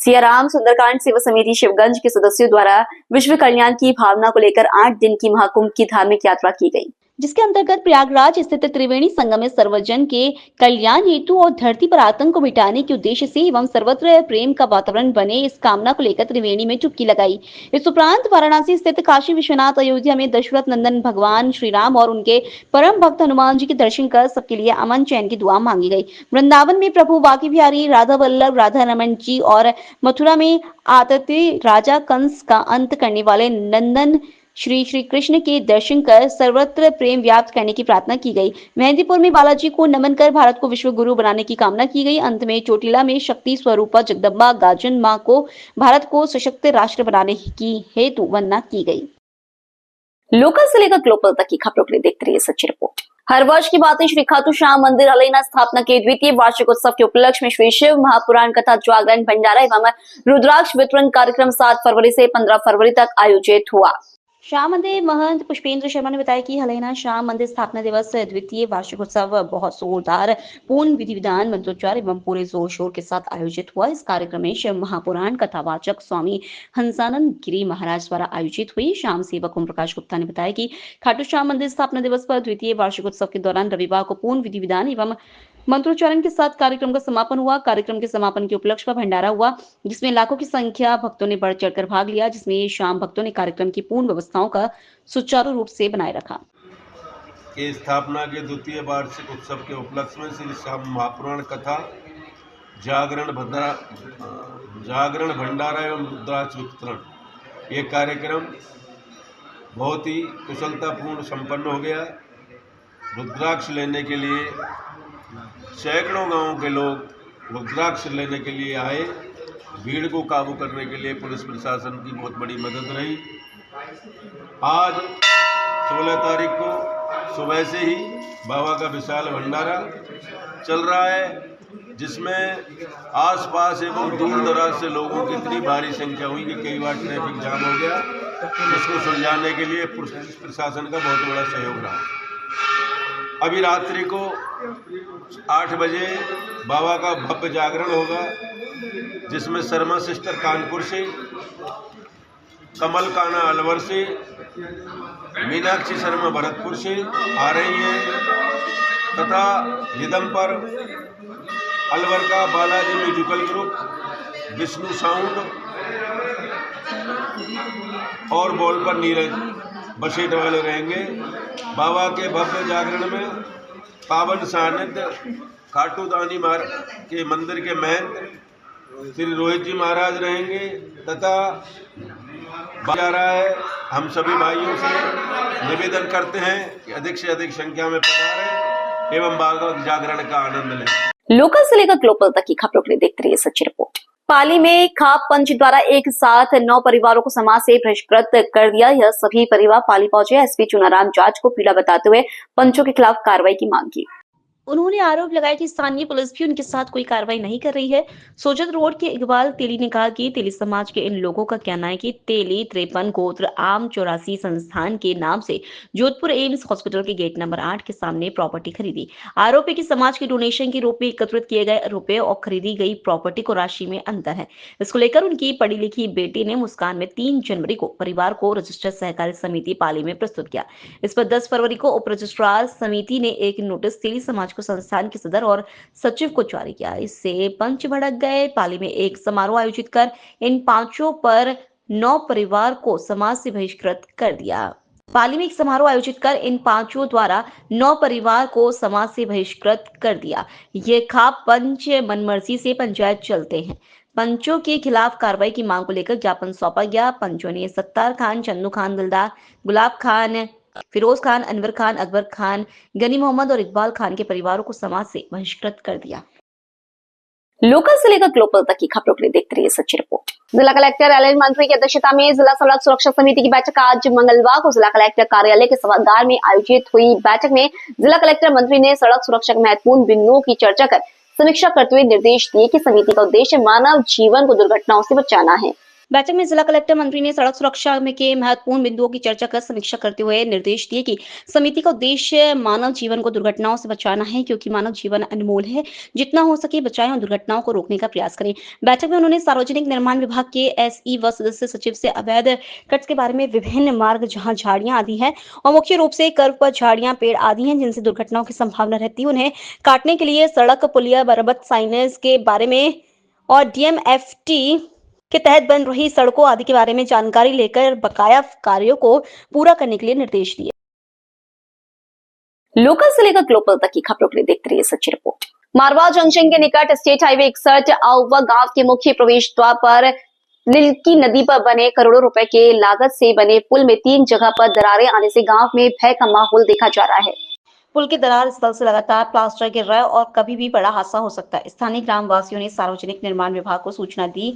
सियाराम सुंदरकांड सेवा समिति शिवगंज के सदस्यों द्वारा विश्व कल्याण की भावना को लेकर 8 दिन की महाकुंभ की धार्मिक यात्रा की गई, जिसके अंतर्गत प्रयागराज स्थित त्रिवेणी संगम में सर्वजन के कल्याण हेतु और धरती पर आतंक को मिटाने के उद्देश्य से एवं सर्वत्र प्रेम का वातावरण बने इस कामना को लेकर त्रिवेणी में चुपकी लगाई। इस उपरांत वाराणसी स्थित काशी विश्वनाथ अयोध्या में दशरथ नंदन भगवान श्री राम और उनके परम भक्त हनुमान जी के दर्शन कर सबके लिए अमन चैन की दुआ मांगी गई। वृंदावन में प्रभु बांके बिहारी राधा वल्लभ राधा रमन जी और मथुरा में आतते राजा कंस का अंत करने वाले नंदन श्री कृष्ण के दर्शन कर सर्वत्र प्रेम व्याप्त करने की प्रार्थना की गई। मेहंदीपुर में बालाजी को नमन कर भारत को विश्व गुरु बनाने की कामना की गई। अंत में चोटिला में शक्ति स्वरूपा जगदम्बा गाजन मां को भारत को सशक्त राष्ट्र बनाने की हेतु वंदना की गई। लोकल से लेकर ग्लोबल तक की खबरों के लिए देखते रहिए सच्ची रिपोर्ट। हर वर्ष की बातें श्री खाटू श्याम मंदिर हलैना स्थापना के द्वितीय वार्षिक उत्सव के उपलक्ष्य में श्री शिव महापुराण कथा जागरण भंडारा एवं रुद्राक्ष वितरण कार्यक्रम 7 फरवरी से 15 फरवरी तक आयोजित हुआ। श्याम मंदिर महंत पुष्पेंद्र शर्मा ने बताया कि हलैना श्याम मंदिर स्थापना दिवस द्वितीय वार्षिक उत्सव बहुत जोरदार पूर्ण विधि विधान मंत्रोच्चार एवं पूरे जोर शोर के साथ आयोजित हुआ। इस कार्यक्रम में शिव महापुराण कथावाचक स्वामी हंसानंद गिरी महाराज द्वारा आयोजित हुई। श्याम सेवक ओम प्रकाश गुप्ता ने बताया कि खाटू श्याम मंदिर स्थापना दिवस पर द्वितीय वार्षिक उत्सव के दौरान रविवार को पूर्ण विधि विधान एवं मंत्रोच्चारण के साथ कार्यक्रम का समापन हुआ। कार्यक्रम के समापन के उपलक्ष्य पर भंडारा हुआ, जिसमें लाखों की संख्या भक्तों ने बढ़ चढ़कर भाग लिया, जिसमें शाम भक्तों ने कार्यक्रम की पूर्ण व्यवस्थाओं का सुचारू रूप से बनाए रखा। के स्थापना के द्वितीय वार्षिक उत्सव के उपलक्ष्य में श्री श्याम महापुराण कथा जागरण भंडारा एवं रुद्राक्ष वितरण ये कार्यक्रम बहुत ही कुशलतापूर्ण संपन्न हो गया। रुद्राक्ष लेने के लिए सैकड़ों गांवों के लोग रुद्राक्ष लेने के लिए आए। भीड़ को काबू करने के लिए पुलिस प्रशासन की बहुत बड़ी मदद रही। आज 16 तारीख को सुबह से ही बाबा का विशाल भंडारा चल रहा है, जिसमें आसपास एवं दूर दराज से लोगों की इतनी भारी संख्या हुई कि कई बार ट्रैफिक जाम हो गया। इसको सुलझाने के लिए पुलिस प्रशासन का बहुत बड़ा सहयोग रहा। अभी रात्रि को 8 बजे बाबा का भव्य जागरण होगा, जिसमें शर्मा सिस्टर कानपुर से, कमल काना अलवर से, मीनाक्षी शर्मा भरतपुर से आ रही हैं तथा रिदम पर अलवर का Balaji musical group, Vishnu sound और बॉल पर नीरज बसेट वाले रहेंगे। बाबा के भव्य जागरण में पावन सानिध्य खाटू दानी के मंदिर के महंत श्री रोहित जी महाराज रहेंगे तथा जा रहा है। हम सभी भाइयों से निवेदन करते हैं कि अधिक से अधिक संख्या में पधारें एवं बाबा जागरण का आनंद लें। लोकल से लेकर ग्लोबल तक की खबरों के लिए देखते रहिए सच्ची रिपोर्ट। पाली में खाप पंच द्वारा एक साथ 9 परिवारों को समाज से बहिष्कृत कर दिया। यह सभी परिवार पाली पहुंचे। एसपी चुनाराम जाट को पीड़ा बताते हुए पंचों के खिलाफ कार्रवाई की मांग की। उन्होंने आरोप लगाया कि स्थानीय पुलिस भी उनके साथ कोई कार्रवाई नहीं कर रही है। सोजत रोड के इकबाल तेली ने कहा कि तेली समाज के इन लोगों का कहना है कि तेली 53 गोत्र आम 84 संस्थान के नाम से जोधपुर एम्स हॉस्पिटल के गेट नंबर 8 के सामने प्रॉपर्टी खरीदी। आरोप है कि समाज के डोनेशन के रूप में एकत्रित किए गए रुपए और खरीदी गई प्रॉपर्टी को राशि में अंतर है। इसको लेकर उनकी पढ़ी लिखी बेटी ने मुस्कान में 3 जनवरी को परिवार को रजिस्टर्ड सहकारी समिति पाली में प्रस्तुत किया। इस पर 10 फरवरी को उप रजिस्ट्रार समिति ने एक नोटिस तेली समाज संस्थान के सदर और सचिव को जारी किया। इससे पंच भड़क गए। पाली में एक समारोह आयोजित कर इन 5 पर 9 परिवार को समाज से बहिष्कृत कर दिया। पाली में एक समारोह आयोजित कर इन 5 द्वारा 9 परिवार को समाज से बहिष्कृत कर दिया। ये खाप पंच मनमर्जी से पंचायत चलते हैं। पंचों के खिलाफ कार्रवाई की मांग को लेकर ज्ञापन सौंपा गया। पंचों ने सत्तार खान, चंदू खान दिलदार, गुलाब खान, फिरोज खान, अनवर खान, अकबर खान, गनी मोहम्मद और इकबाल खान के परिवारों को समाज से बहिष्कृत कर दिया। लोकल से लेकर ग्लोबल तक की खबरों के लिए देखते रहिए सच्ची रिपोर्ट। जिला कलेक्टर एल मंत्री की अध्यक्षता में जिला सड़क सुरक्षा समिति की बैठक आज मंगलवार को जिला कलेक्टर कार्यालय के सभागार में आयोजित हुई। बैठक में जिला कलेक्टर मंत्री ने सड़क सुरक्षा के महत्वपूर्ण बिंदुओं की चर्चा कर समीक्षा करते हुए निर्देश दिए कि समिति का उद्देश्य मानव जीवन को दुर्घटनाओं से बचाना है। बैठक में जिला कलेक्टर मंत्री ने सड़क सुरक्षा में के महत्वपूर्ण बिंदुओं की चर्चा कर समीक्षा करते हुए निर्देश दिए कि समिति का उद्देश्य मानव जीवन को दुर्घटनाओं से बचाना है, क्योंकि मानव जीवन अनमोल है। जितना हो सके बचाएं और दुर्घटनाओं को रोकने का प्रयास करें। बैठक में उन्होंने सार्वजनिक निर्माण विभाग के एसई व सदस्य सचिव से अवैध कट्स के बारे में विभिन्न मार्ग जहां झाड़ियां आदि हैं और मुख्य रूप से कर्व पर झाड़ियां पेड़ आदि हैं जिनसे दुर्घटनाओं की संभावना रहती है, उन्हें काटने के लिए सड़क पुलिया मरम्मत साइनेज के बारे में और डीएमएफटी के तहत बन रही सड़कों आदि के बारे में जानकारी लेकर बकाया कार्यों को पूरा करने के लिए निर्देश दिए। लोकल से लेकर ग्लोबल तक की खबरों के लिए देखते रहिए सच्ची रिपोर्ट। मारवा जंक्शन के निकट स्टेट हाईवे 61 आउवा गांव के मुख्य प्रवेश द्वार पर लिलकी नदी पर बने करोड़ों रुपए के लागत से बने पुल में 3 जगह पर दरारें आने से गांव में भय का माहौल देखा जा रहा है। पुल के दरार स्थल से लगातार प्लास्टर गिर रहा है और कभी भी बड़ा हादसा हो सकता है। स्थानीय ग्रामवासियों ने सार्वजनिक निर्माण विभाग को सूचना दी,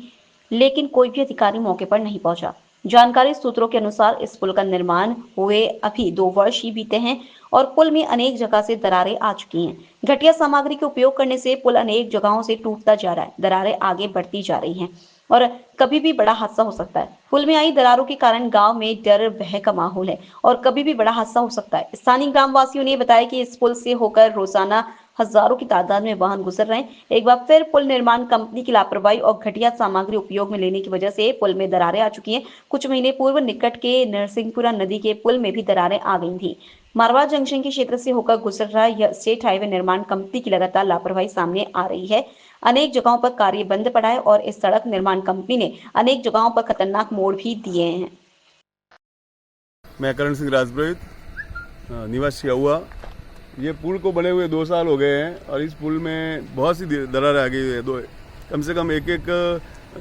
लेकिन कोई भी अधिकारी मौके पर नहीं पहुंचा। जानकारी सूत्रों के अनुसार इस पुल का निर्माण हुए अभी 2 वर्ष ही बीते हैं और पुल में अनेक जगह से दरारें आ चुकी हैं। घटिया सामग्री के उपयोग करने से पुल अनेक जगहों से टूटता जा रहा है। दरारें आगे बढ़ती जा रही हैं और कभी भी बड़ा हादसा हो सकता है। पुल में आई दरारों के कारण गांव में डर भय का माहौल है और कभी भी बड़ा हादसा हो सकता है। स्थानीय ग्रामवासियों ने बताया कि इस पुल से होकर रोजाना हजारों की तादाद में वाहन गुजर रहे हैं। एक बार फिर पुल निर्माण कंपनी की लापरवाही और घटिया सामग्री उपयोग में लेने की वजह से पुल में दरारें आ चुकी हैं। कुछ महीने पूर्व निकट के नरसिंहपुरा नदी के पुल में भी दरारें आ गई थी। मारवा जंक्शन के क्षेत्र से होकर गुजर रहा यह स्टेट हाईवे निर्माण कंपनी की लगातार लापरवाही सामने आ रही है। अनेक जगहों पर कार्य बंद पड़ा है और इस सड़क निर्माण कंपनी ने अनेक जगहों पर खतरनाक मोड़ भी दिए हैं। मैं करण सिंह राजपुरोहित, निवासी हुआ। ये पुल को बने हुए 2 साल हो गए हैं और इस पुल में बहुत सी दरार आ गई है। कम से कम एक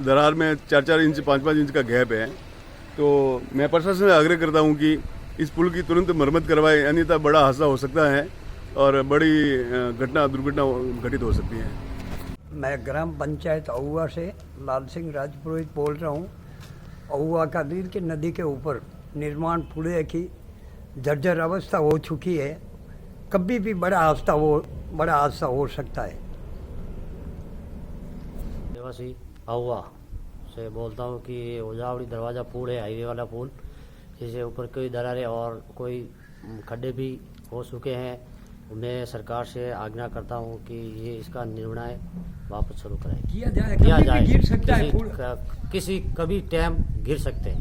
दरार में 4-4 इंच 5-5 इंच का गैप है। तो मैं प्रशासन से आग्रह करता हूँ कि इस पुल की तुरंत मरम्मत करवाएं, अन्यथा बड़ा हादसा हो सकता है और बड़ी दुर्घटना घटित हो सकती है। मैं ग्राम पंचायत अहुआ से लाल सिंह राजपुरोहित बोल रहा हूँ। अहुआ का नील की नदी के ऊपर निर्माण पुल की जर्जर अवस्था हो चुकी है। कभी भी बड़ा हादसा हो सकता है। निवासी अहुआ से बोलता हूँ कि ओजावड़ी दरवाज़ा पुल है, हाईवे वाला पुल, जिसके ऊपर कोई दरारें और कोई खड्डे भी हो चुके हैं। मैं सरकार से आग्रह करता हूँ कि ये इसका निर्णय वापस शुरू करें, किया जाए। गिर सकता है किसी कभी टाइम गिर सकते हैं।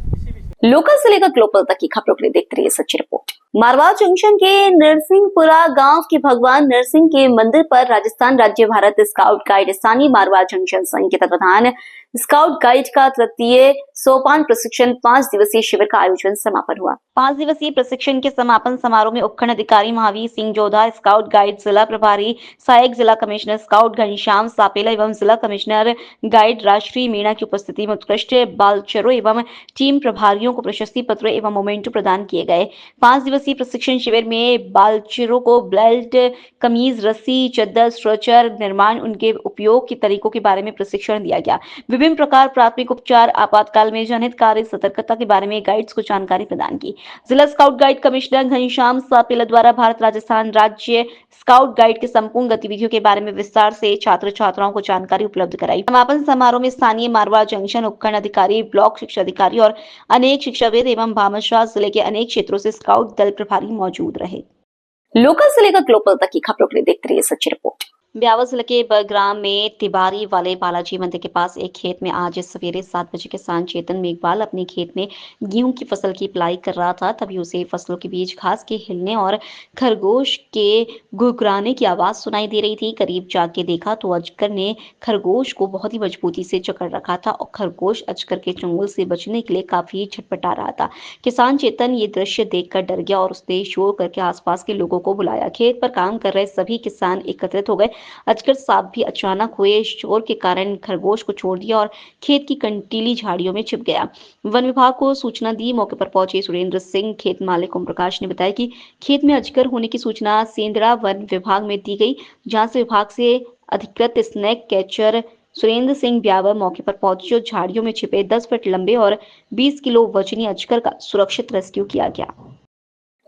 लोकल से लेकर ग्लोबल तक की खबरों के लिए देखते रहिए सच्ची रिपोर्ट। मारवा जंक्शन के नरसिंहपुरा गांव के भगवान नरसिंह के मंदिर पर राजस्थान राज्य भारत स्काउट गाइड स्थानीय मारवा जंक्शन संघ के तत्वाधान स्काउट गाइड का तृतीय सोपान प्रशिक्षण 5 दिवसीय शिविर का आयोजन समापन हुआ। 5 दिवसीय प्रशिक्षण के समापन समारोह में उपखंड अधिकारी महावीर सिंह जोधा, स्काउट गाइड जिला प्रभारी सहायक जिला कमिश्नर स्काउट घनश्याम सापेला एवं जिला कमिश्नर गाइड राष्ट्रीय मीणा की उपस्थिति में उत्कृष्ट बालचरों एवं टीम प्रभारियों को प्रशस्ति पत्र एवं मोमेंटो प्रदान किए गए। 5 दिवसीय प्रशिक्षण शिविर में बालचरों को बेल्ट, कमीज, रस्सी, चद्दर, स्ट्रेचर निर्माण, उनके उपयोग के तरीकों के बारे में प्रशिक्षण दिया गया। विभिन्न प्रकार प्राथमिक उपचार, आपातकाल में जनहित कार्य, सतर्कता के बारे में गाइड्स को जानकारी प्रदान की। जिला स्काउट गाइड कमिश्नर घनश्याम सापेला द्वारा भारत राजस्थान राज्य स्काउट गाइड के संपूर्ण गतिविधियों के बारे में विस्तार से छात्र छात्राओं को जानकारी उपलब्ध कराई। समापन समारोह में स्थानीय मारवा जंक्शन उपखंड अधिकारी, ब्लॉक शिक्षा अधिकारी और अनेक शिक्षाविद एवं भामाशाह जिले के अनेक क्षेत्रों से स्काउट दल प्रभारी मौजूद रहे। लोकल से लेकर ग्लोबल तक की खबरों के लिए देखते रहिए सच्ची रिपोर्ट। ब्यावर जिले के बरग्राम में तिबारी वाले बालाजी मंदिर के पास एक खेत में आज सवेरे 7 बजे के साथ चेतन मेघवाल अपने खेत में गेहूं की फसल की पिलाई कर रहा था। तभी उसे फसलों के बीच घास के हिलने और खरगोश के घुघराने की आवाज सुनाई दे रही थी। करीब जाके देखा तो अजगर ने खरगोश को बहुत ही मजबूती से जकड़ रखा था और खरगोश अजगर के चंगुल से बचने के लिए काफी छटपटा रहा था। किसान चेतन ये दृश्य देखकर डर गया और उसने शोर करके आसपास के लोगों को बुलाया। खेत पर काम कर रहे सभी किसान एकत्रित हो गए। अजगर सांप भी अचानक हुए शोर के कारण खरगोश को छोड़ दिया और खेत की कंटीली झाड़ियों में छिप गया। वन विभाग को सूचना दी। मौके पर पहुंचे सुरेंद्र सिंह, खेत मालिक ओम प्रकाश ने बताया कि खेत में अजगर होने की सूचना सेंदड़ा वन विभाग में दी गई, जहां से विभाग से अधिकृत स्नेक कैचर सुरेंद्र सिंह ब्यावर मौके पर पहुंचे और झाड़ियों में छिपे 10 फीट लंबे और 20 किलो वजनी अजगर का सुरक्षित रेस्क्यू किया गया।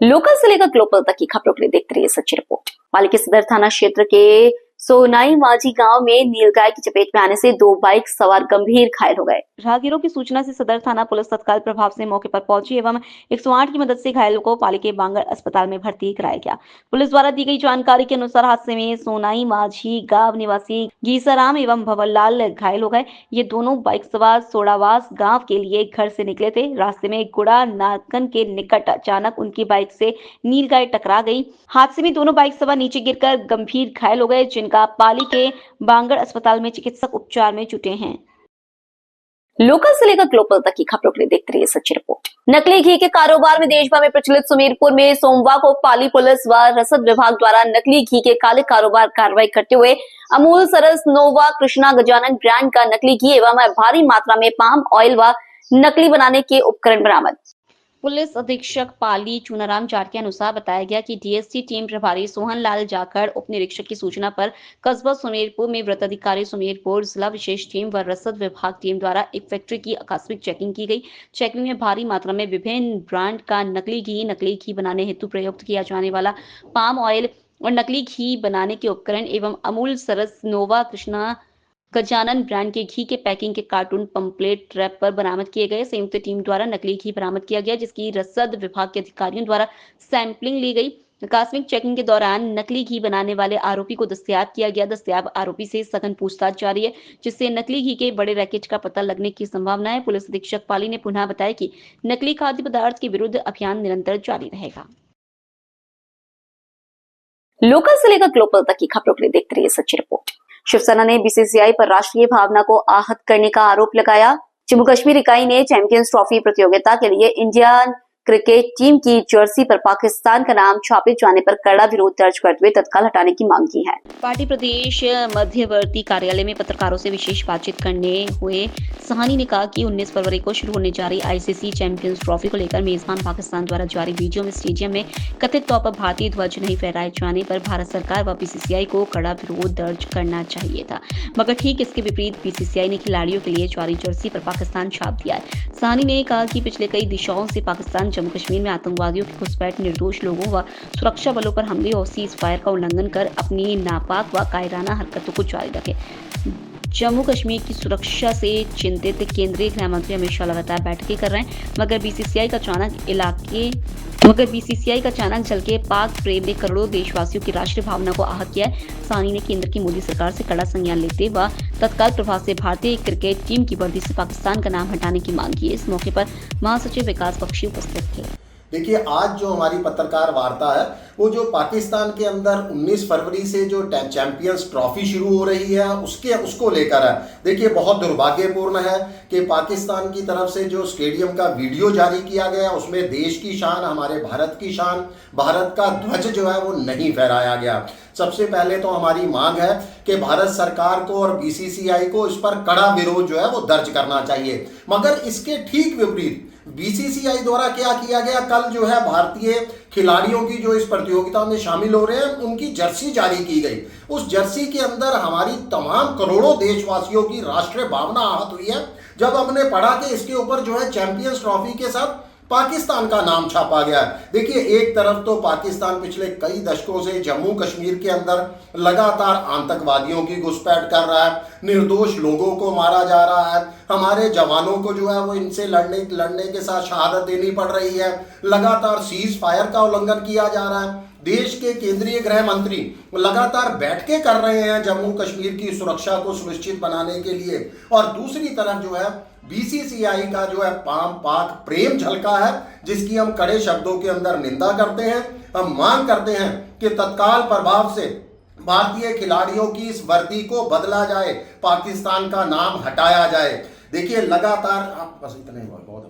लोकल से लेकर ग्लोबल तक की खबरों के लिए देखते रहिए सच्ची रिपोर्ट। पालिका सदर थाना क्षेत्र के सोनाई माझी गांव में नीलगाय की चपेट में आने से 2 बाइक सवार गंभीर घायल हो गए। राहगीरों की सूचना से सदर थाना पुलिस तत्काल प्रभाव से मौके पर पहुंची एवं 108 की मदद से घायलों को पाली के बांगड़ अस्पताल में भर्ती कराया गया। पुलिस द्वारा दी गई जानकारी के अनुसार हादसे में सोनाई माझी गांव निवासी गीसाराम एवं भंवरलाल घायल हो गए। ये दोनों बाइक सवार सोडावास गांव के लिए घर से निकले थे। रास्ते में गुड़ा नाकन के निकट अचानक उनकी बाइक से नीलगाय टकरा गई। हादसे में दोनों बाइक सवार नीचे गिरकर गंभीर घायल हो गए, जिनका पाली के बांगड़ अस्पताल में चिकित्सक उपचार में जुटे हैं। लोकल से लेकर ग्लोबल तक की खबरों के लिए देखते रहिए सच्ची रिपोर्ट। नकली घी के कारोबार में देश भर में प्रचलित सुमेरपुर में सोमवार को पाली पुलिस व रसद विभाग द्वारा नकली घी के काले कारोबार कार्रवाई करते हुए अमूल सरस नोवा कृष्णा गजानन ब्रांड का नकली घी एवं भारी मात्रा में पाम ऑयल व नकली बनाने के उपकरण बरामद। पुलिस अधीक्षक पाली चूनाराम जाट के अनुसार बताया गया कि डीएसटी टीम प्रभारी सोहन लाल जाखड़ उप निरीक्षक की सूचना पर कस्बा सुमेरपुर में वृत्त अधिकारी सुमेरपुर जिला विशेष टीम व रसद विभाग टीम द्वारा एक फैक्ट्री की आकस्मिक चेकिंग की गई। चेकिंग में भारी मात्रा में विभिन्न ब्रांड का नकली घी बनाने हेतु प्रयुक्त किया जाने वाला पाम ऑयल और नकली घी बनाने के उपकरण एवं अमूल सरस नोवा कृष्णा गजानन ब्रांड के घी के पैकिंग के कार्टून पंपलेट ट्रैप पर बरामद किए गए। संयुक्त टीम द्वारा नकली घी बरामद किया गया, जिसकी रसद विभाग के अधिकारियों द्वारा सैंपलिंग ली गई। आकस्मिक चेकिंग के दौरान नकली घी बनाने वाले आरोपी को दस्तयाब किया गया। दस्तयाब आरोपी से सघन पूछताछ जारी है, जिससे नकली घी के बड़े रैकेट का पता लगने की संभावना है। पुलिस अधीक्षक पाली ने पुनः बताया कि नकली खाद्य पदार्थ के विरुद्ध अभियान निरंतर जारी रहेगा। लोकल से लेकर ग्लोबल तक की खबरों के लिए देखते रहिए सच्ची रिपोर्ट। शिवसेना ने बीसीसीआई पर राष्ट्रीय भावना को आहत करने का आरोप लगाया। जम्मू कश्मीर इकाई ने चैंपियंस ट्रॉफी प्रतियोगिता के लिए इंडियन क्रिकेट टीम की जर्सी पर पाकिस्तान का नाम छापे जाने पर कड़ा विरोध दर्ज करते हुए तत्काल हटाने की मांग की है। पार्टी प्रदेश मध्यवर्ती कार्यालय में पत्रकारों से विशेष बातचीत करने हुए सहानी ने कहा कि 19 फरवरी को शुरू होने जा रही आईसीसी चैंपियंस ट्रॉफी को लेकर मेजबान पाकिस्तान द्वारा जारी वीडियो में स्टेडियम में कथित तौर पर भारतीय ध्वज नहीं फहराए जाने पर भारत सरकार व बीसीसीआई को कड़ा विरोध दर्ज करना चाहिए था, मगर ठीक इसके विपरीत बीसीसीआई ने खिलाड़ियों के लिए जारी जर्सी पर पाकिस्तान छाप दिया है। सहानी ने कहा कि पिछले कई दिशाओं से पाकिस्तान जम्मू कश्मीर में आतंकवादियों की घुसपैठ, निर्दोष लोगों व सुरक्षा बलों पर हमले और सीज फायर का उल्लंघन कर अपनी नापाक व कायराना हरकतों को जारी रखे। जम्मू कश्मीर की सुरक्षा से चिंतित केंद्रीय गृह मंत्री अमित शाह लगातार बैठकें कर रहे हैं, मगर बीसीसीआई का अचानक चल के पाक प्रेम ने करोड़ों देशवासियों की राष्ट्रीय भावना को आहत किया है। सानी ने केंद्र की मोदी सरकार से कड़ा संज्ञान लेते व तत्काल प्रभाव से भारतीय क्रिकेट टीम की वर्दी से पाकिस्तान का नाम हटाने की मांग की। इस मौके पर महासचिव विकास बख्शी उपस्थित थे। देखिए, आज जो हमारी पत्रकार वार्ता है वो जो पाकिस्तान के अंदर 19 फरवरी से जो चैंपियंस ट्रॉफी शुरू हो रही है उसको लेकर है। देखिए, बहुत दुर्भाग्यपूर्ण है कि पाकिस्तान की तरफ से जो स्टेडियम का वीडियो जारी किया गया उसमें देश की शान, हमारे भारत की शान, भारत का ध्वज जो है वो नहीं फहराया गया। सबसे पहले तो हमारी मांग है कि भारत सरकार को और बीसीसीआई को इस पर कड़ा विरोध जो है वो दर्ज करना चाहिए, मगर इसके ठीक विपरीत बीसीसीआई द्वारा क्या किया गया, कल जो है भारतीय खिलाड़ियों की जो इस प्रतियोगिता में शामिल हो रहे हैं उनकी जर्सी जारी की गई। उस जर्सी के अंदर हमारी तमाम करोड़ों देशवासियों की राष्ट्रीय भावना आहत हुई है जब हमने पढ़ा कि इसके ऊपर जो है चैंपियंस ट्रॉफी के साथ पाकिस्तान का नाम छापा गया है। देखिए, एक तरफ तो पाकिस्तान पिछले कई दशकों से जम्मू कश्मीर के अंदर लगातार आतंकवादियों की घुसपैठ कर रहा है, निर्दोष लोगों को मारा जा रहा है, हमारे जवानों को जो है वो इनसे लड़ने के साथ शहादत देनी पड़ रही है, लगातार सीज फायर का उल्लंघन किया जा रहा है। देश के केंद्रीय गृह मंत्री लगातार बैठकें कर रहे हैं जम्मू कश्मीर की सुरक्षा को सुनिश्चित बनाने के लिए, और दूसरी तरफ जो है बीसीसीआई का जो है पाक प्रेम झलका है, जिसकी हम कड़े शब्दों के अंदर निंदा करते हैं। हम मांग करते हैं कि तत्काल प्रभाव से भारतीय खिलाड़ियों की इस वर्दी को बदला जाए, पाकिस्तान का नाम हटाया जाए। देखिए, लगातार बस इतने बहुत